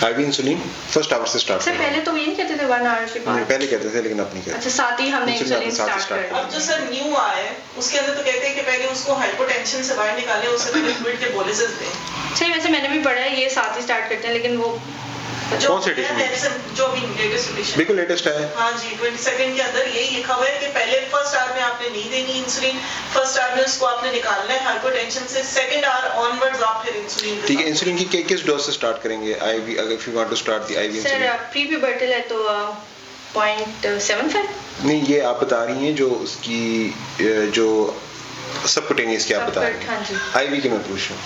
Ivy insulin first hour से start sir पहले तो ये नहीं कहते थे 1 आवर के बाद? पहले कहते थे लेकिन अब नहीं कहते। अच्छा, साथ ही हमने इंसुलिन स्टार्ट कर दिया। अब जो सर न्यू आया है उसके अंदर तो कहते हैं कि पहले उसको हाइपोटेंशन से बाहर निकालें, उससे पहले फ्लूइड के बोलिसेस दें। सही, वैसे मैंने भी पढ़ा है ये साथ ही स्टार्ट करते हैं, लेकिन वो कौन से एडिशन में? जो भी लेटेस्ट एडिशन, बिल्कुल लेटेस्ट है। हाँ जी, 22 के अंदर यही लिखा हुआ है कि पहले फर्स्ट आवर में आपने नहीं देनी इंसुलिन, फर्स्ट आवर में उसको आपने निकालना है हाइपोटेंशन से, सेकंड आवर ऑनवर्ड्स आप फिर इंसुलिन। ठीक है, इंसुलिन की किस डोज से स्टार्ट करेंगे आईवी, अगर if you want to start the IV insulin? Sir pre pubertal है तो 0.75। नहीं, ये आप बता रही हैं जो उसकी जो सबकुटेनियस की आप बता रही हैं। हाँ जी। आईवी की मैं पूछ रहा हूँ।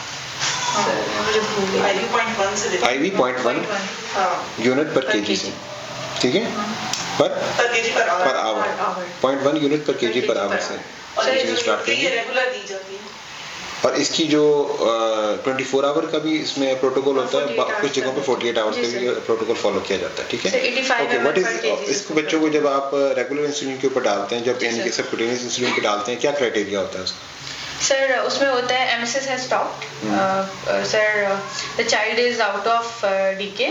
मुझे भूल गई। आईवी 0.1 से देते हैं। आईवी 0.1 यूनिट पर केजी से, ठीक है, पर केजी पर आवर 0.1 यूनिट पर केजी पर आवर से स्टार्ट करेंगे। ये रेगुलर दी जाती है। और इसकी जो 24 आवर का भी इसमें प्रोटोकॉल होता है, कुछ जगहों पे 48 आवर्स का भी प्रोटोकॉल फॉलो किया जाता है, ठीक है। ओके, व्हाट इज इसको बच्चों को जब आप रेगुलर इंसुलिन के ऊपर डालते हैं, जब यानी कि सबकुटेनियस इंसुलिन पे डालते हैं, क्या क्राइटेरिया होता है उसका? सर उसमें होता है emesis has stopped, sir the child is out of DK,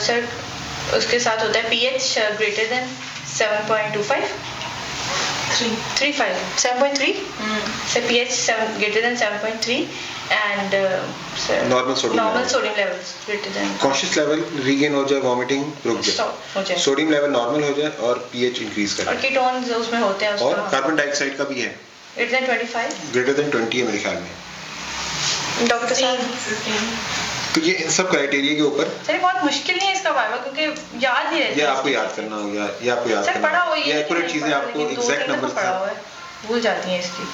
sir उसके साथ होता है pH greater than 7.25 35 7.3 sir pH greater than 7.3 and sir normal sodium levels greater than, conscious level regain हो जाए, वॉमिटिंग रुक जाए, सोडियम लेवल नॉर्मल हो जाए और पीएच इंक्रीज कर, और कीटोन्स उसमें होते हैं, और कार्बन डाइऑक्साइड का भी है ग्रेटर देन 25, ग्रेटर देन 20 है मेरे ख्याल में डॉक्टर साहब। तो ये इन सब क्राइटेरिया के ऊपर सर बहुत मुश्किल नहीं है इसका वाइवा, क्योंकि याद नहीं रहता, ये आपको याद करना होगा, ये आपको याद सर करना पढ़ा हो, ये एक्यूरेट चीजें आपको एग्जैक्ट नंबर्स पढ़ा हुआ है, भूल जाती हैं इसकी।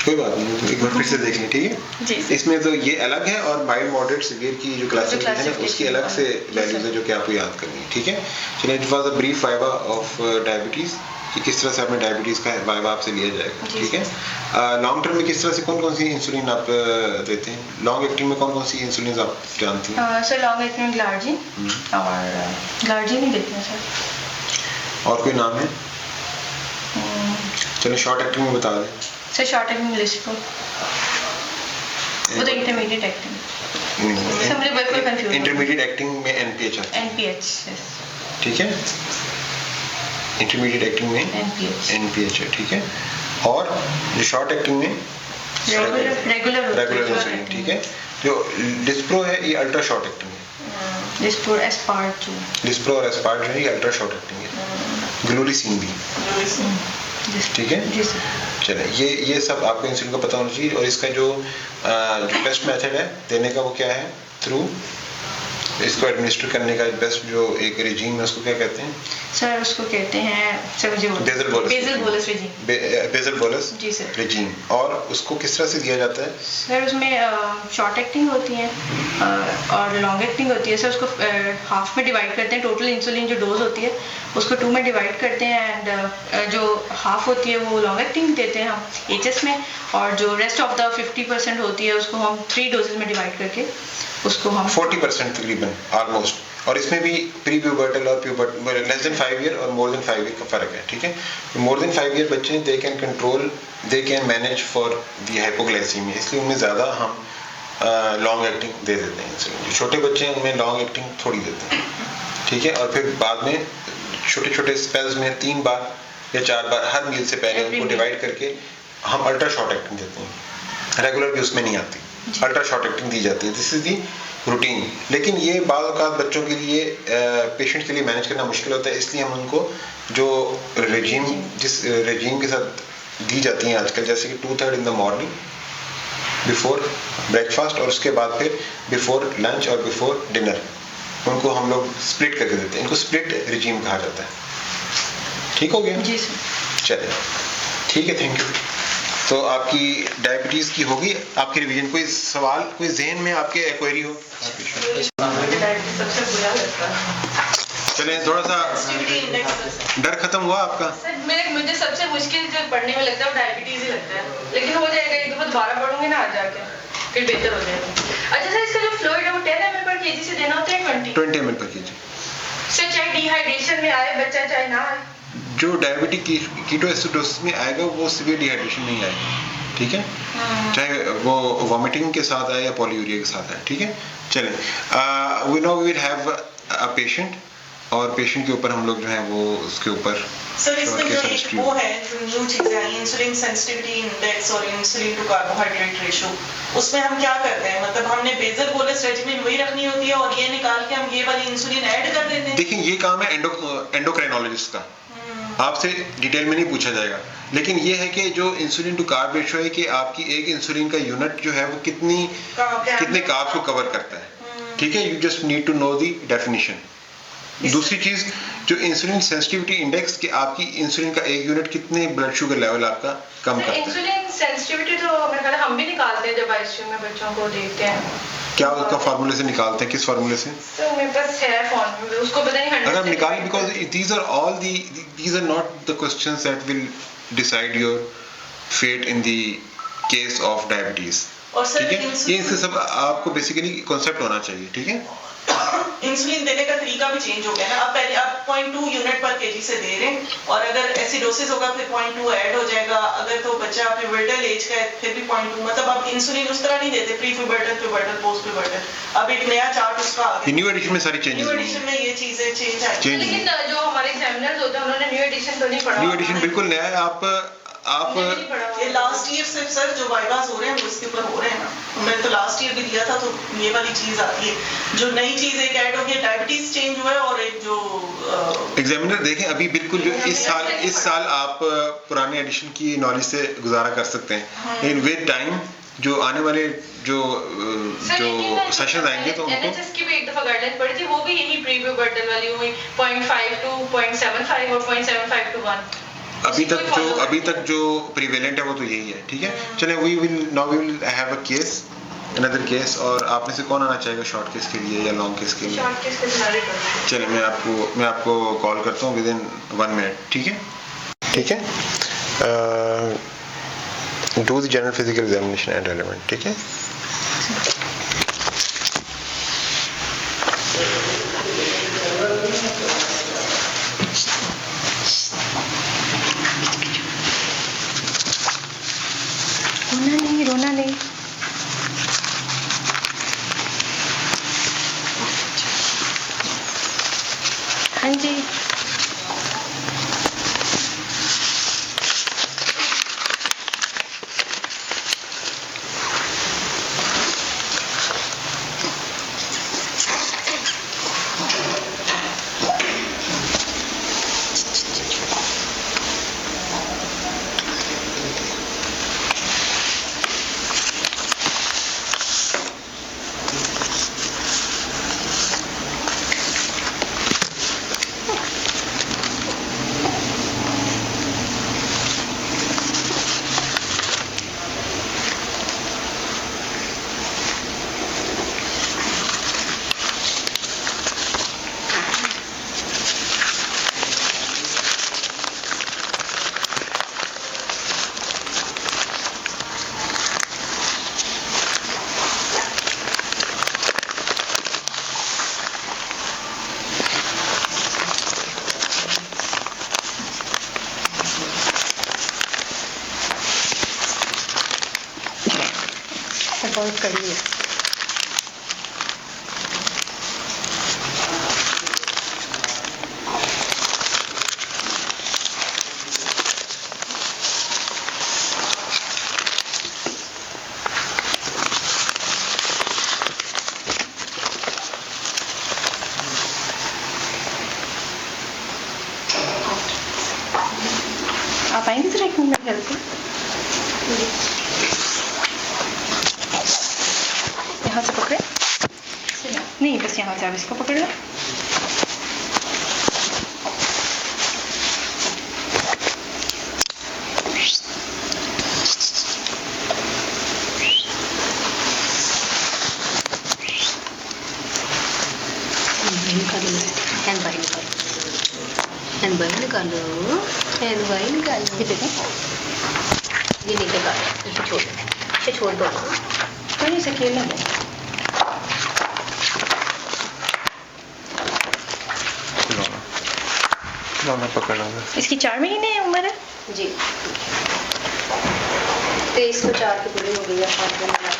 कोई बात नहीं, एक बार फिर से देख लें, ठीक है जी। इसमें तो ये अलग है, और माइल्ड मॉडरेट सीवियर की जो क्लासिफिकेशन है उसकी अलग से वैल्यूज है जो कि आपको याद करनी है, ठीक है। चलिए, it was a brief viva of diabetes, कि किस तरह से आपने डायबिटीज का वाइवा आपसे लिया जाएगा, ठीक है। लॉन्ग टर्म में किस तरह से कौन कौन सी इंसुलिन आप देते हैं? लॉन्ग एक्टिंग में कौन कौन सी इंसुलिन आप जानती हैं? सर लॉन्ग एक्टिंग में ग्लार्जिन और ग्लार्जिन ही देते हैं सर। और कोई नाम है? चलो शॉर्ट एक्टिंग में बता दें। सर शॉर्ट एक्टिंग लिस्पो, वो तो इंटरमीडिएट एक्टिंग, सर मुझे बिल्कुल कंफ्यूज, इंटरमीडिएट एक्टिंग में एनपीएच आता है, एनपीएच, ठीक है, इंटरमीडिएट एक्टिंग में एनपीएच है, ठीक है। और जो शॉर्ट एक्टिंग में रेगुलर इंसुलिन, ठीक है। जो लिस्प्रो है ये अल्ट्रा शॉर्ट एक्टिंग है, लिस्प्रो और एस्पार्ट जो है ये अल्ट्रा शॉर्ट एक्टिंग है, ग्लोलिसिन भी, ठीक है। चलिए, ये सब आपको इंसुलिन का पता होना चाहिए। और इसका जो बेस्ट मेथड है देने का वो क्या है? थ्रू इसको एडमिनिस्टर करने का बेस्ट जो एक रिजीम है उसको क्या कहते हैं? सर उसको कहते हैं, सर मुझे बेसल बोलस जी सर रिजीम। और उसको किस तरह से दिया जाता है? सर उसमें शॉर्ट एक्टिंग होती है और लॉन्ग एक्टिंग होती है। सर उसको हाफ में डिवाइड करते हैं, टोटल इंसुलिन जो डोज होती है उसको 2 में डिवाइड करते हैं, एंड जो हाफ होती है वो लॉन्ग एक्टिंग देते हैं हम एचएस में, और जो रेस्ट ऑफ द 50% होती है उसको हम 3 डोजेज में डिवाइड करके उसको हम 40% तकरीबन ऑलमोस्ट। और इसमें भी प्री प्यूबर्टल और प्यूबर्टल लेस देन 5 ईयर और मोर देन 5 ईयर का फर्क है, ठीक है। मोर देन 5 ईयर बच्चे they can control, they can manage for the hypoglycaemia, इसलिए उनमें ज़्यादा हम लॉन्ग एक्टिंग दे देते हैं इंसुलिन। जो छोटे बच्चे हैं उनमें लॉन्ग एक्टिंग थोड़ी देते हैं, ठीक है। और फिर बाद में छोटे छोटे स्पेल्स में 3 बार या 4 बार हर मील से पहले उनको डिवाइड करके हम अल्ट्रा शॉर्ट एक्टिंग देते हैं। रेगुलर भी उसमें नहीं आती, अल्ट्रा शॉर्ट एक्टिंग दी जाती है, दिस इज दी रूटीन। लेकिन ये बाज़ औक़ात बच्चों के लिए पेशेंट के लिए मैनेज करना मुश्किल होता है, इसलिए हम उनको जो रेजीम जिस रेजीम के साथ दी जाती हैं आजकल, जैसे कि 2/3 in the morning before breakfast और उसके बाद फिर बिफोर लंच और बिफोर डिनर, उनको हम लोग स्प्लिट करके देते हैं। इनको स्प्लिट रेजीम कहा जाता है, ठीक हो गया? जी सर। चलिए ठीक है, थैंक यू। तो आपकी डायबिटीज की होगी, आपकी रिवीजन। कोई सवाल, कोई जहन में आपके क्वेरी हो? चलें, थोड़ा सा डर खत्म हुआ आपका? सर मुझे सबसे मुश्किल जो पढ़ने में लगता है डायबिटीज ही लगता है, लेकिन हो जाएगा, एक दफा दोबारा पढ़ूंगे ना आज जाके फिर बेहतर हो जाएगा। अच्छा सर, इसका जो फ्लूइड है वो 10 ml पर केजी से देना होता है 20 ml पर केजी? सर चाहे डिहाइड्रेशन में आए बच्चा चाहे ना आए, जो डायबिटिक कीटोएसिडोसिस में आएगा वो सीवियर डिहाइड्रेशन नहीं आएगा, ठीक है, चाहे वो वॉमिटिंग के साथ आए या पॉलीयूरिया के साथ आए, ठीक है। चलें, we know we will have a patient, और पेशेंट के ऊपर हम लोग जो है वो उसके ऊपर सर इसमें जो एक वो है जो न्यू चीज़ है इंसुलिन सेंसिटिविटी इंडेक्स और इंसुलिन टू कार्बोहाइड्रेट रेशो, उसमें हम क्या करते हैं, मतलब हमने बेजल बोलस रेजिमेंट वही रखनी होती है और ये निकाल के हम ये वाली इंसुलिन ऐड कर देते हैं? देखिए ये काम है एंडोक्राइनोलॉजिस्ट का, आपसे डिटेल में नहीं पूछा जाएगा, लेकिन ये है कि जो इंसुलिन टू कार्ब रेशो है कि आपकी एक इंसुलिन का यूनिट जो है वो कितने कार्ब्स को कवर करता है, ठीक है, you just need to know the definition. दूसरी चीज जो इंसुलिन सेंसिटिविटी इंडेक्स कि आपकी इंसुलिन का एक यूनिट कितने ब्लड शुगर लेवल आपका कम करता है। इंसुलिन सेंसिटिविटी तो मेरे ख्याल हम भी निकालते हैं जब आईसीयू में बच्चों को देखते हैं। क्या उसका फार्मूले से निकालते हैं, किस फार्मूले से? तो मेरे पास है फार्मूला, उसको पता नहीं 100 अगर निकालें, because these are not the questions that will decide your fate in the case of diabetes, और सर ठीक है, ये इनसे सब आपको बेसिकली कॉन्सेप्ट होना चाहिए, ठीक है। इंसुलिन देने का तरीका भी चेंज हो गया ना, अब पहले आप 0.2 यूनिट पर केजी से दे रहे हैं, और अगर एसिडोसिस होगा फिर 0.2 ऐड हो जाएगा, अगर तो बच्चा पिबर्टल एज का है फिर भी 0.2, मतलब आप इंसुलिन उस तरह नहीं देते प्री पिबर्टल, पिबर्टल, पोस्ट पिबर्टल, अब एक नया चार्ट उसका आ गया। न्यू एडिशन में सारी चेंजेस, न्यू एडिशन में ये चीजें चेंज आई, लेकिन जो हमारे एग्जामिनर्स होते हैं उन्होंने न्यू एडिशन तो नहीं पढ़ा। न्यू एडिशन बिल्कुल नया है। आप ये लास्ट ईयर से सर जो वाइवास हो रहे हैं वो इसके ऊपर हो रहे हैं ना, मैंने तो लास्ट ईयर भी दिया था, तो ये वाली चीज आती है, जो नई चीज एक ऐड हो गई, डायबिटीज चेंज हुआ है, और एक जो एग्जामिनर देखें अभी बिल्कुल जो इस साल आप पुराने एडिशन की नॉलेज से गुजारा कर सकते हैं, इन विद टाइम जो आने वाले जो सेशन आएंगे तो एनएचएस की भी एक दफा गाइडलाइन पढ़ी थी, वो भी यही प्री प्यूबर्टल वाली हुई 0.5 to 0.75 और 0.75 to 1। अभी तक जो प्रिवेलेंट है वो तो यही है, ठीक है। चलें, we will have a case, another case, और आप में से कौन आना चाहेगा शॉर्ट केस के लिए या लॉन्ग केस के लिए? शॉर्ट केस के सारे कर। चलिए मैं आपको कॉल करता हूँ विद इन 1 मिनट, ठीक है। Do the general physical examination and relevant, ठीक है। रोना नहीं। हाँ जी, बहुत कड़ी है। आप आएंगे जरा 1 मिनट हेल्प से? यहाँ से पकड़े? नहीं, बस यहाँ से आप इसको पकड़ लो। ये निकलेगा, इसे छोड़ दो। कोई नहीं, अकेला है। पकड़ना इसकी 4 महीने उम्र है जी, 23 को 4 की पूरी हो गई है, 5 दिन लगा।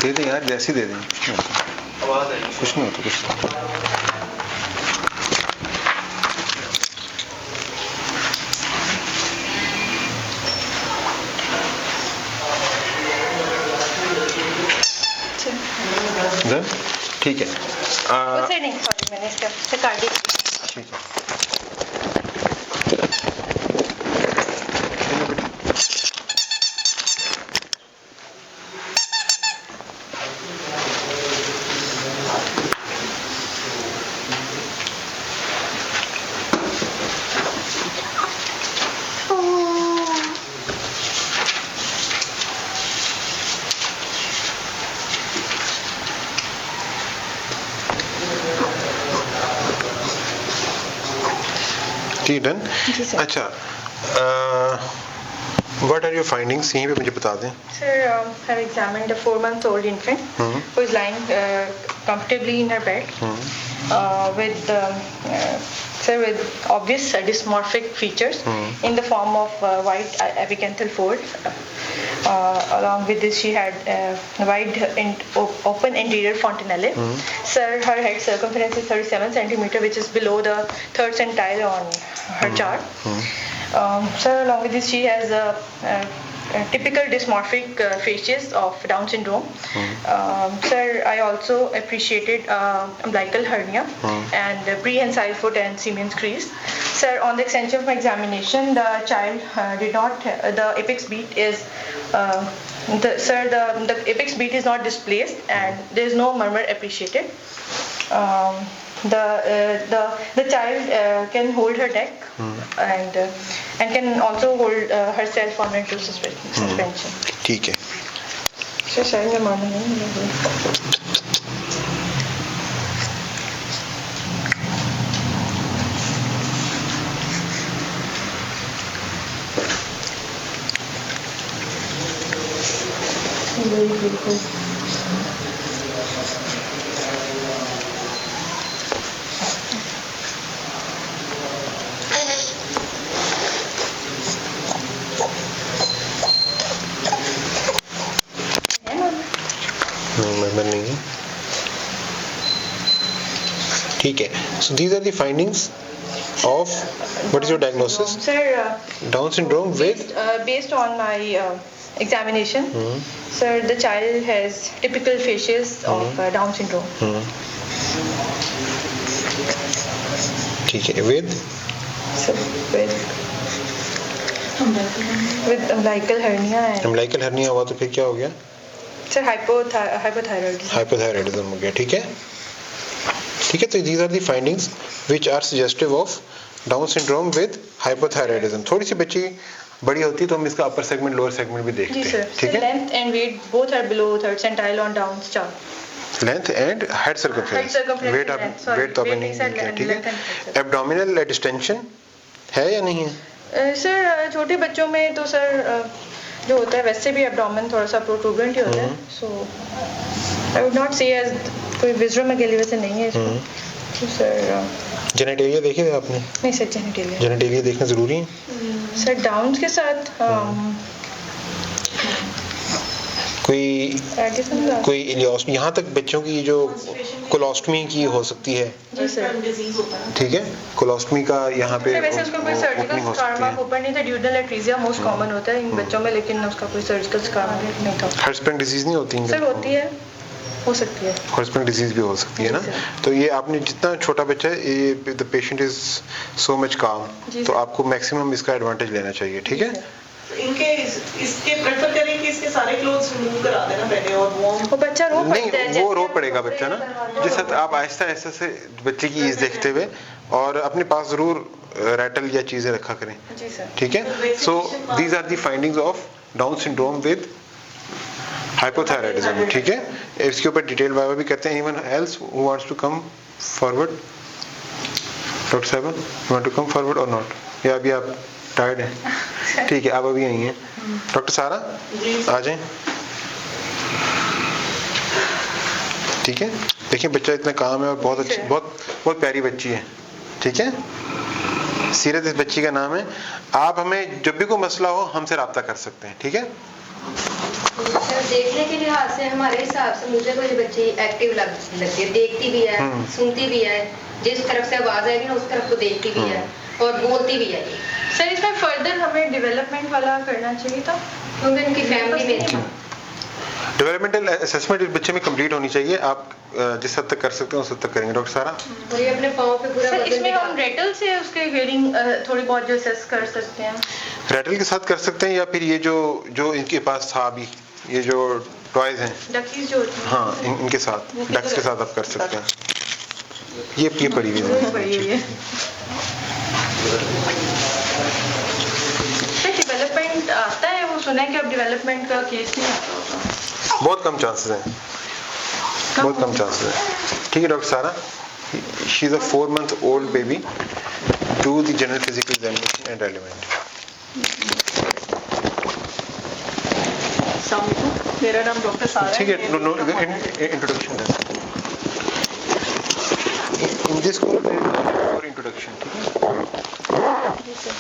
दे दें यार, जैसे दे दें, कुछ नहीं होता, कुछ नहीं होता। ठीक है, उसे नहीं, सॉरी मैंने इसका काट दिया। ठीक है। ठीक डन। अच्छा, what are your findings? यहीं पे मुझे बता दें। Sir, have examined a 4-month-old infant who is lying comfortably in her bed with obvious dysmorphic features in the form of white apicanthal folds. Along with this, she had wide and open anterior fontanelle. Sir, her head circumference is 37 centimeter, which is below the third centile on her chart. Sir, along with this, she has a typical dysmorphic facies of Down syndrome. Sir, I also appreciated umbilical hernia and prehensile foot and Siemens crease. Sir, on the extension of my examination, the child did not, the apex beat is, the apex beat is not displaced and there is no murmur appreciated. The child can hold her neck and can also hold herself on into suspension. ठीक है। Sir, मैं मालूम नहीं। Very beautiful. नहीं है। ठीक है, so these are the findings of what is your diagnosis? Sir, Down syndrome with based on my examination, sir, the child has typical facies of Down syndrome. ठीक है, with So, with umbilical hernia and umbilical hernia हुआ तो फिर क्या हो गया? sir, hypothyroidism. Hypothyroidism हो गया, ठीक है। ठीक है, तो these are the findings which are suggestive of Down syndrome with hypothyroidism. थोड़ी सी बच्ची बड़ी होती है तो हम इसका अपर सेगमेंट लोअर सेगमेंट भी देखते हैं, ठीक है। Length and weight both are below third centile on Down's chart. Length and head circumference, weight तो आपने नहीं किया, ठीक है। एब्डोमिनल डिस्टेंशन है या नहीं है? सर, छोटे बच्चों में तो सर जो होता है वैसे भी एब्डोमेन थोड़ा सा प्रोट्रूबेंट ही होता है, सो आई वुड नॉट से एज कोई विजरम के लिए वैसे नहीं है इसमें। तो सर जेनेटेलिया देखे थे आपने? नहीं सर, जेनेटेलिया देखना जरूरी है सर। डाउन्स के साथ कोई इलियोस्टमी, यहाँ तक बच्चों की जो कोलोस्टमी की हो सकती है, ठीक है, कोलोस्टमी का यहाँ पे वैसे उसका कोई सर्जिकल स्कार्मा ऊपर नहीं था, ड्यूडल एट्रीजिया मोस्ट कॉमन होता है इन बच्चों में, लेकिन उसका कोई सर्जिकल स्कार्मा नहीं था। हर्ट्सबर्ग डिजीज नहीं होती सर? होती है, हो सकती है, हर्ट्सबर्ग डिजीज भी हो सकती है ना। तो ये आपने जितना छोटा बच्चा है, ये the patient is so much काम, तो आपको मैक्सिमम इसका एडवांटेज लेना चाहिए, ठीक है। इनके इसके प्रेफर करें कि इसके सारे क्लोथ्स रिमूव करा देना पहले, और वो बच्चा रो नहीं, वो रो पड़ेगा बच्चा ना, जिस हद आप आहिस्ता आहिस्ता से बच्चे की ईज देखते हुए, और अपने पास जरूर रैटल या चीजें रखा करें, ठीक है। So these are the findings of down syndrome with hypothyroidism, ठीक है। इसके ऊपर डिटेल वाइवा भी करते हैं। Anyone else who wants to come forward? Doctor साहब, you want to come forward और नॉट, या अभी आप टायर्ड है? ठीक है, आप अभी आई हैं। डॉक्टर सारा आ जाएं, ठीक है। देखिए बच्चा इतना काम है और बहुत अच्छी, बहुत प्यारी बच्ची है, ठीक है। सीरत इस बच्ची का नाम है। आप हमें जब भी कोई मसला हो हमसे रब्ता कर सकते हैं, ठीक है। सर देखने के लिहाज से हमारे हिसाब से मुझे कोई बच्ची एक्टिव लगती है, देखती भी है, सुनती भी है, जिस तरफ से आवाज आएगी ना उस तरफ को देखती भी है और बोलती भी है। सर इसमें फर्दर हमें डेवलपमेंट वाला करना चाहिए था, क्योंकि उनकी फैमिली में डेवलपमेंटल असेसमेंट इस बच्चे में कंप्लीट होनी चाहिए। आप जिस हद तक कर सकते हैं उस हद तक करेंगे डॉक्टर सारा। और ये अपने पाँव पे पूरा सर वजन इसमें भी हम रेटल से उसके हेयरिंग थोड़ी बहुत जो असेस कर सकते हैं। रैटल के साथ कर सकते हैं या फिर ये जो इनके पास था अभी ये जो टॉयज हैं डकीज जो होती हैं, हाँ इनके साथ डक्स के साथ आप कर सकते हैं। ये पड़ी हुई है। पड़ी हुई है। सर डेवलपमेंट आता है, वो सुना है कि अब डेवलपमेंट का केस नहीं आता होगा। बहुत कम चांसेस हैं, बहुत कम चांसेस हैं। ठीक है डॉक्टर सारा, she is a 4 month old baby, do the general physical examination and relevant। मेरा नाम डॉक्टर सारा है। ठीक है, इंट्रोडक्शन इन दिस कोर्स और इंट्रोडक्शन। ठीक है,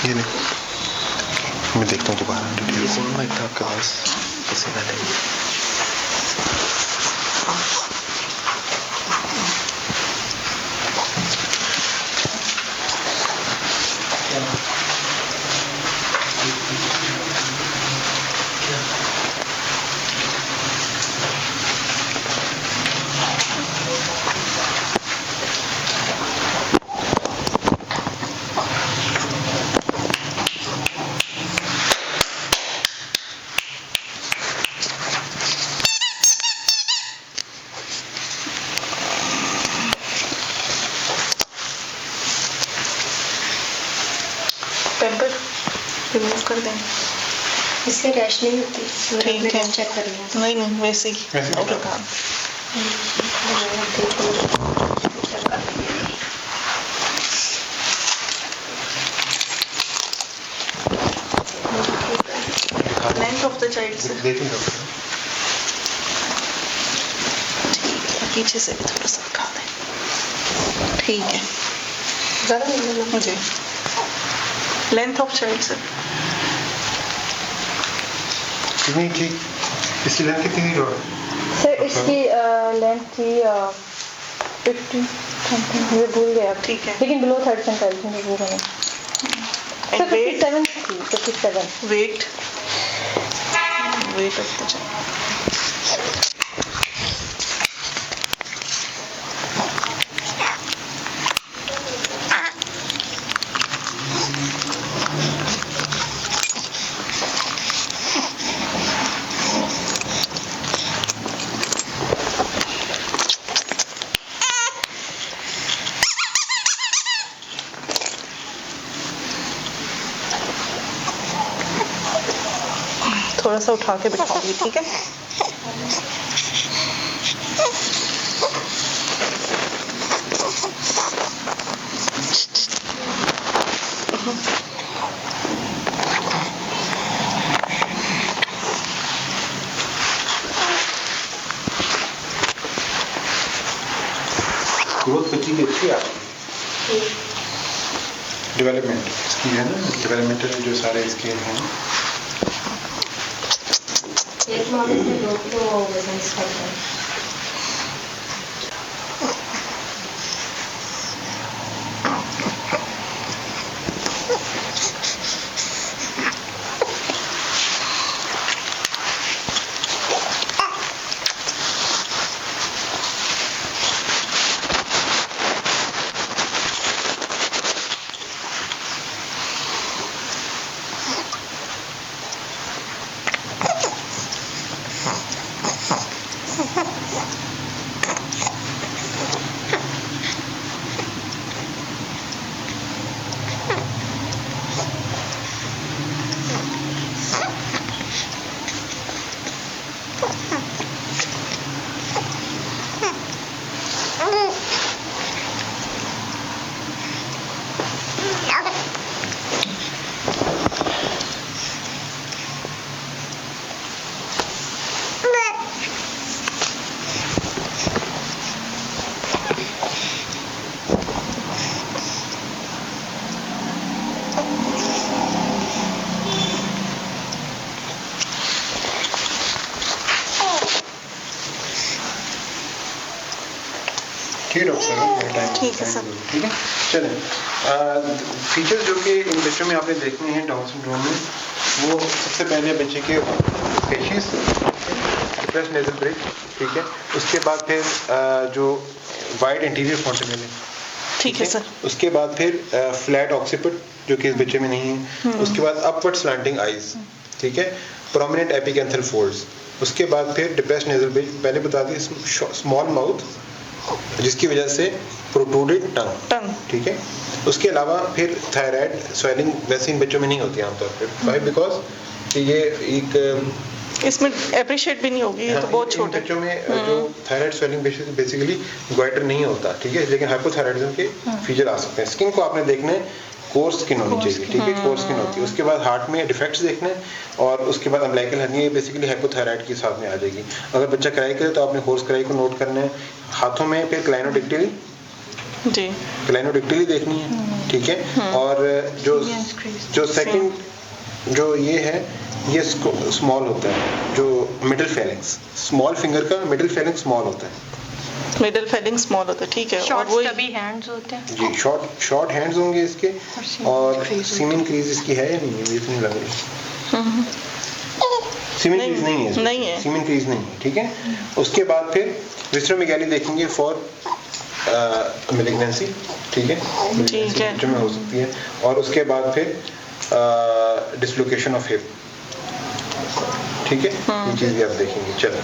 ये देखो मैं देखता हूँ दोबारा डिटेल्स। पेपर रिमूव कर दें। इससे रैश नहीं होती। ठीक है, चेक कर लें। नहीं वैसे ही डॉक्टर का लेंथ ऑफ द चाइल्ड से देखिए डॉक्टर पीछे से भी थोड़ा सा दिखा दें। ठीक है, ज़्यादा नहीं लेना। मुझे लेंथ ऑफ चाइल्ड से कितनी ठीक, इसकी लेंथ कितनी थी डॉक्टर? सर इसकी लेंथ थी 50 समथिंग, मुझे भूल गया ठीक है। लेकिन बिलो 30 सेंटीमीटर मुझे भूल गया। एंड वेट 57 थी, 57। वेट ऑफ द चाइल्ड थोड़ा सा उठा के बिठाऊंगी। ठीक है, ग्रोथ बच्ची की अच्छी है आपकी। डेवलपमेंट इसकी है ना, डेवलपमेंटल जो सारे इसके हैं। एक माह में से 2 किलो वजन इसका है। ठीक है डॉक्टर साहब, ठीक है सर। ठीक है चलें। फीचर्स जो कि इन बच्चों में आपने देखने हैं डाउन सिंड्रोम में, वो सबसे पहले बच्चे के फेशिस, डिप्रेस्ड नेजल ब्रिज, ठीक है। उसके बाद फिर जो वाइड इंटीरियर फॉन्टेनल है, ठीक है सर। उसके बाद फिर फ्लैट ऑक्सीपिट जो कि इस बच्चे में नहीं है। उसके बाद अपवर्ड स्लैंटिंग आईज, ठीक है। Prominent epicanthal folds. उसके बाद फिर डिप्रेस्ड नेजल ब्रिज, पहले बता दी, स्मॉल माउथ जिसकी वजह से प्रोट्रूडेड टंग, ठीक है। उसके अलावा फिर थायराइड स्वेलिंग वैसे इन बच्चों में नहीं होती आमतौर पर, वाई बिकॉज ये एक इसमें अप्रिशिएट भी नहीं होगी, ये तो बहुत छोटे बच्चों में जो थायराइड स्वेलिंग बेसिकली ग्वाइटर नहीं होता, ठीक है, लेकिन हाइपोथायराइडिज्म के फीचर आ सकते हैं। स्किन को आपने देखना है, कोर्स स्किन होनी चाहिए, ठीक है, कोर्स स्किन होती है। उसके बाद हार्ट में डिफेक्ट्स देखने हैं, और उसके बाद अम्बिलिकल हर्निया बेसिकली हाइपोथायराइड के साथ में आ जाएगी। अगर बच्चा क्राई करे तो आपने हॉर्स क्राई को नोट करना है। हाथों में फिर क्लाइनोडिक्टिली जी, क्लाइनोडिक्टिली देखनी है, ठीक है। और जो सेकंड जो ये है, ये स्मॉल होता है, जो मिडिल फेलिंग्स, स्मॉल फिंगर का मिडिल फेलिंग स्मॉल होता है, मिडिल फेलिंग स्मॉल होता है, ठीक है। और वो स्टबी हैंड्स होते हैं जी, शॉर्ट हैंड्स होंगे इसके, और सीमेन क्रीज इसकी है या नहीं है, मुझे तो नहीं लग रही। सीमेन क्रीज नहीं है, नहीं है, सीमेन क्रीज नहीं है, ठीक है। उसके बाद फिर विस्ट्रोमेगाली देखेंगे फॉर मैलिग्नेंसी, ठीक है, ठीक है, बच्चों में हो सकती है। और उसके बाद फिर डिसलोकेशन ऑफ हिप, ठीक है, ये चीज़ भी आप देखेंगे। चलो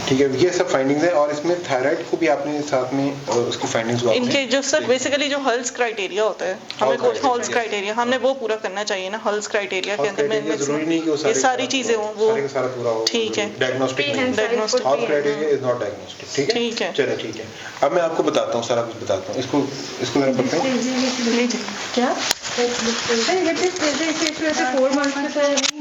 ठीक है, ये सब फाइंडिंग्स है। और इसमें थायराइड को भी आपने साथ में उसकी फाइंडिंग्स को इनके जो सर बेसिकली जो हल्स क्राइटेरिया होता है, हमें कुछ हल्स क्राइटेरिया हमने वो पूरा करना चाहिए ना। हल्स क्राइटेरिया के अंदर में जरूरी नहीं कि वो ये सारी चीजें हों, वो सारा पूरा हो, ठीक है। Diagnostic diagnostic hulls criteria is not diagnostic, ठीक है, ठीक है। चलो ठीक है। अब मैं आपको बताता हूँ, सारा कुछ बताता हूँ। इसको जरा पढ़ते हैं क्या 4 मंथ का